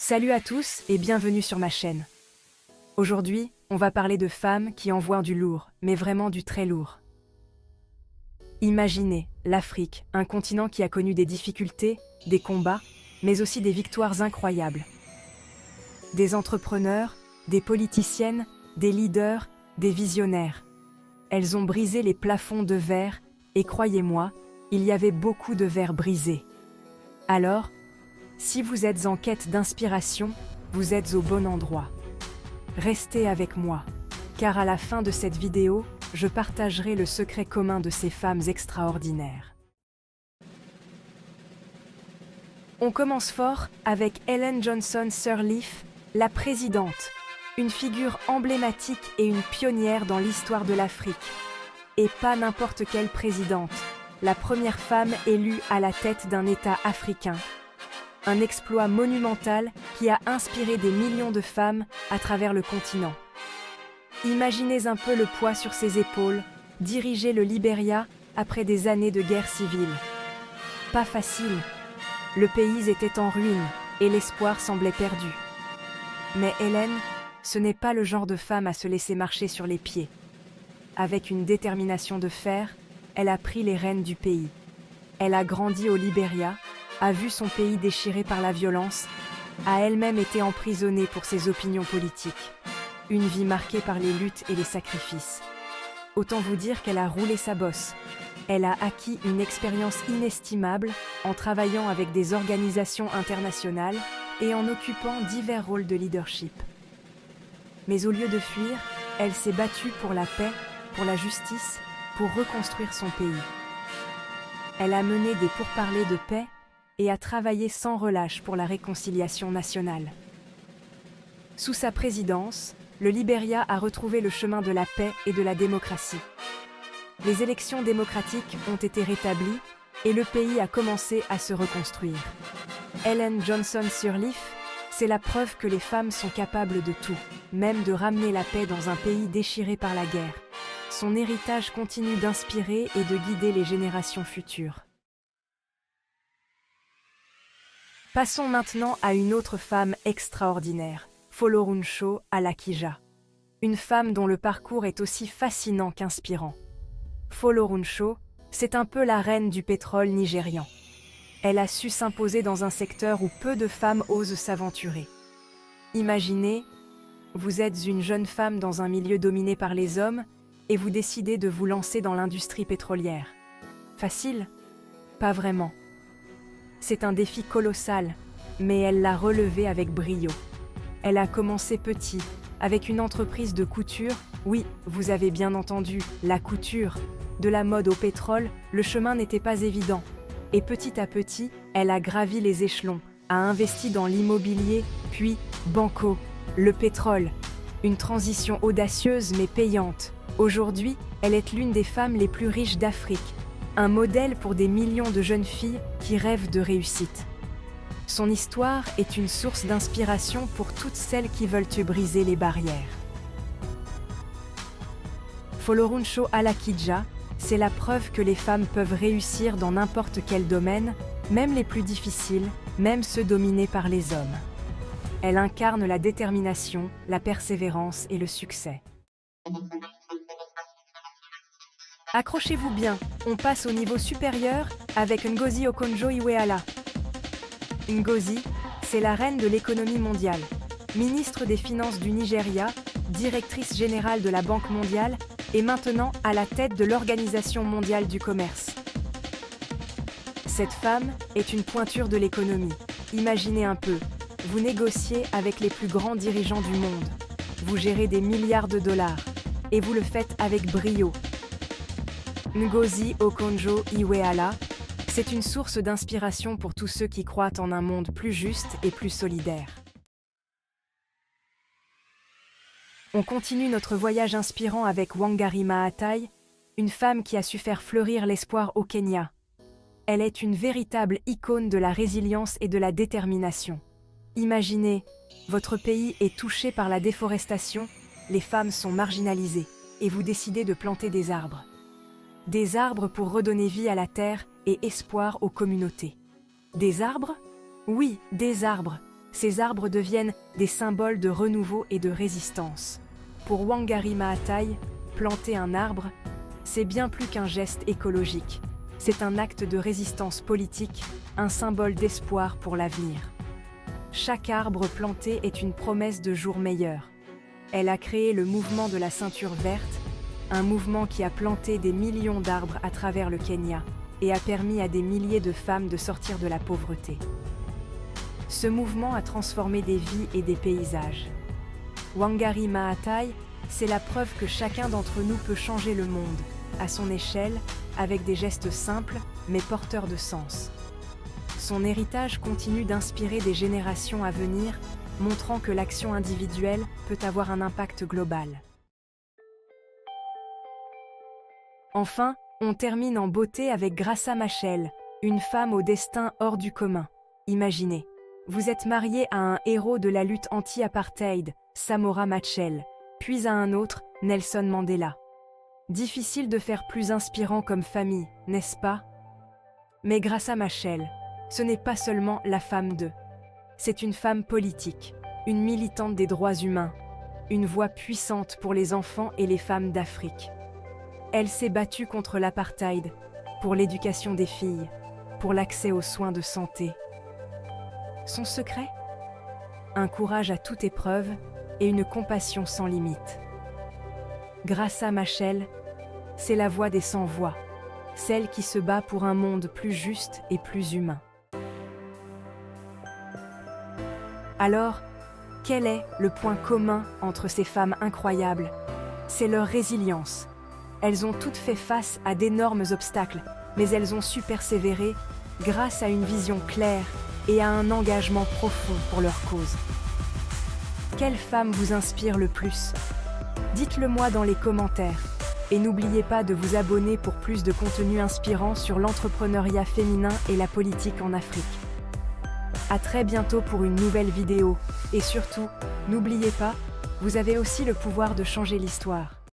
Salut à tous et bienvenue sur ma chaîne. Aujourd'hui, on va parler de femmes qui envoient du lourd, mais vraiment du très lourd. Imaginez l'Afrique, un continent qui a connu des difficultés, des combats, mais aussi des victoires incroyables. Des entrepreneurs, des politiciennes, des leaders, des visionnaires. Elles ont brisé les plafonds de verre et croyez-moi, il y avait beaucoup de verres brisés. Alors, si vous êtes en quête d'inspiration, vous êtes au bon endroit. Restez avec moi, car à la fin de cette vidéo, je partagerai le secret commun de ces femmes extraordinaires. On commence fort avec Ellen Johnson Sirleaf, la présidente, une figure emblématique et une pionnière dans l'histoire de l'Afrique. Et pas n'importe quelle présidente, la première femme élue à la tête d'un État africain. Un exploit monumental qui a inspiré des millions de femmes à travers le continent. Imaginez un peu le poids sur ses épaules, diriger le Libéria après des années de guerre civile. Pas facile. Le pays était en ruine et l'espoir semblait perdu. Mais Hélène, ce n'est pas le genre de femme à se laisser marcher sur les pieds. Avec une détermination de fer, elle a pris les rênes du pays. Elle a grandi au Libéria, a vu son pays déchiré par la violence, a elle-même été emprisonnée pour ses opinions politiques. Une vie marquée par les luttes et les sacrifices. Autant vous dire qu'elle a roulé sa bosse. Elle a acquis une expérience inestimable en travaillant avec des organisations internationales et en occupant divers rôles de leadership. Mais au lieu de fuir, elle s'est battue pour la paix, pour la justice, pour reconstruire son pays. Elle a mené des pourparlers de paix et a travaillé sans relâche pour la réconciliation nationale. Sous sa présidence, le Libéria a retrouvé le chemin de la paix et de la démocratie. Les élections démocratiques ont été rétablies et le pays a commencé à se reconstruire. Ellen Johnson Sirleaf, c'est la preuve que les femmes sont capables de tout, même de ramener la paix dans un pays déchiré par la guerre. Son héritage continue d'inspirer et de guider les générations futures. Passons maintenant à une autre femme extraordinaire, Folorunshò Alakija. Une femme dont le parcours est aussi fascinant qu'inspirant. Folorunshò, c'est un peu la reine du pétrole nigérian. Elle a su s'imposer dans un secteur où peu de femmes osent s'aventurer. Imaginez, vous êtes une jeune femme dans un milieu dominé par les hommes et vous décidez de vous lancer dans l'industrie pétrolière. Facile? Pas vraiment. C'est un défi colossal, mais elle l'a relevé avec brio. Elle a commencé petit, avec une entreprise de couture. Oui, vous avez bien entendu, la couture. De la mode au pétrole, le chemin n'était pas évident. Et petit à petit, elle a gravi les échelons, a investi dans l'immobilier, puis banco, le pétrole. Une transition audacieuse mais payante. Aujourd'hui, elle est l'une des femmes les plus riches d'Afrique. Un modèle pour des millions de jeunes filles qui rêvent de réussite. Son histoire est une source d'inspiration pour toutes celles qui veulent briser les barrières. Folorunshò Alakija, c'est la preuve que les femmes peuvent réussir dans n'importe quel domaine, même les plus difficiles, même ceux dominés par les hommes. Elle incarne la détermination, la persévérance et le succès. Accrochez-vous bien, on passe au niveau supérieur avec Ngozi Okonjo-Iweala. Ngozi, c'est la reine de l'économie mondiale, ministre des Finances du Nigeria, directrice générale de la Banque mondiale et maintenant à la tête de l'Organisation mondiale du commerce. Cette femme est une pointure de l'économie. Imaginez un peu, vous négociez avec les plus grands dirigeants du monde. Vous gérez des milliards de dollars et vous le faites avec brio. Ngozi Okonjo-Iweala, c'est une source d'inspiration pour tous ceux qui croient en un monde plus juste et plus solidaire. On continue notre voyage inspirant avec Wangari Maathai, une femme qui a su faire fleurir l'espoir au Kenya. Elle est une véritable icône de la résilience et de la détermination. Imaginez, votre pays est touché par la déforestation, les femmes sont marginalisées, et vous décidez de planter des arbres. Des arbres pour redonner vie à la terre et espoir aux communautés. Des arbres? Oui, des arbres. Ces arbres deviennent des symboles de renouveau et de résistance. Pour Wangari Maathai, planter un arbre, c'est bien plus qu'un geste écologique. C'est un acte de résistance politique, un symbole d'espoir pour l'avenir. Chaque arbre planté est une promesse de jours meilleurs. Elle a créé le mouvement de la ceinture verte, un mouvement qui a planté des millions d'arbres à travers le Kenya et a permis à des milliers de femmes de sortir de la pauvreté. Ce mouvement a transformé des vies et des paysages. Wangari Maathai, c'est la preuve que chacun d'entre nous peut changer le monde, à son échelle, avec des gestes simples, mais porteurs de sens. Son héritage continue d'inspirer des générations à venir, montrant que l'action individuelle peut avoir un impact global. Enfin, on termine en beauté avec Graça Machel, une femme au destin hors du commun. Imaginez, vous êtes marié à un héros de la lutte anti-apartheid, Samora Machel, puis à un autre, Nelson Mandela. Difficile de faire plus inspirant comme famille, n'est-ce pas? Mais Graça Machel, ce n'est pas seulement la femme d'eux. C'est une femme politique, une militante des droits humains, une voix puissante pour les enfants et les femmes d'Afrique. Elle s'est battue contre l'apartheid, pour l'éducation des filles, pour l'accès aux soins de santé. Son secret? Un courage à toute épreuve et une compassion sans limite. Graça Machel, c'est la voix des sans-voix, celle qui se bat pour un monde plus juste et plus humain. Alors, quel est le point commun entre ces femmes incroyables? C'est leur résilience. Elles ont toutes fait face à d'énormes obstacles, mais elles ont su persévérer grâce à une vision claire et à un engagement profond pour leur cause. Quelle femme vous inspire le plus? Dites-le moi dans les commentaires. Et n'oubliez pas de vous abonner pour plus de contenu inspirant sur l'entrepreneuriat féminin et la politique en Afrique. À très bientôt pour une nouvelle vidéo. Et surtout, n'oubliez pas, vous avez aussi le pouvoir de changer l'histoire.